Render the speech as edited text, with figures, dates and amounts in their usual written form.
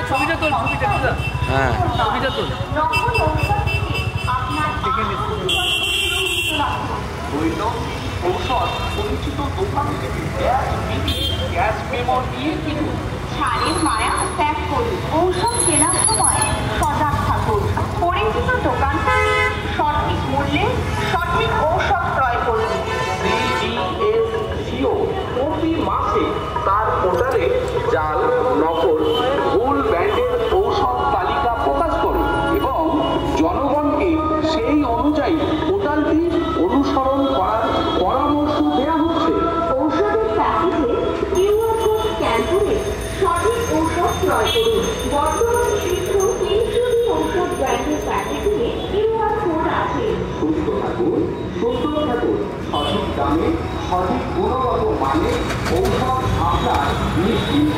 ছবিটা তোল, হ্যাঁ ছবিটা তোল। ঔষধ পরিচিত দোকান থেকে গ্যাস মেমো নিয়ে কিনুন। ছাড়ের মায়া ত্যাগ করুন। ঔষধ কেনার সময় সজাগ থাকুন। পরিচিত দোকান থেকে সঠিক মূল্যে সঠিক ঔষধ ক্রয় করুন। CDSCO প্রতি মাসে তার পোর্টালে জাল, নকল, ভুল ব্র্যান্ডের ঔষধ তালিকা প্রকাশ করে এবং জনগণকে সেই অনুযায়ী পোর্টালটি অনুসরণ করার পরামর্শ দেওয়া হচ্ছে। ঔষধের প্যাকেটে কিউআর কোড স্ক্যান করে সঠিক ঔষধ ক্রয় করুন। বর্তমানে কিছু 300টি ঔষধ ব্র্যান্ডের প্যাকেটে কিউআর কোড আছে। সুস্থ থাকুন, সুন্দর থাকুন। সঠিক দামে, সঠিক গুণগত মানে ঔষধ আপনার নিশ্চিন্ত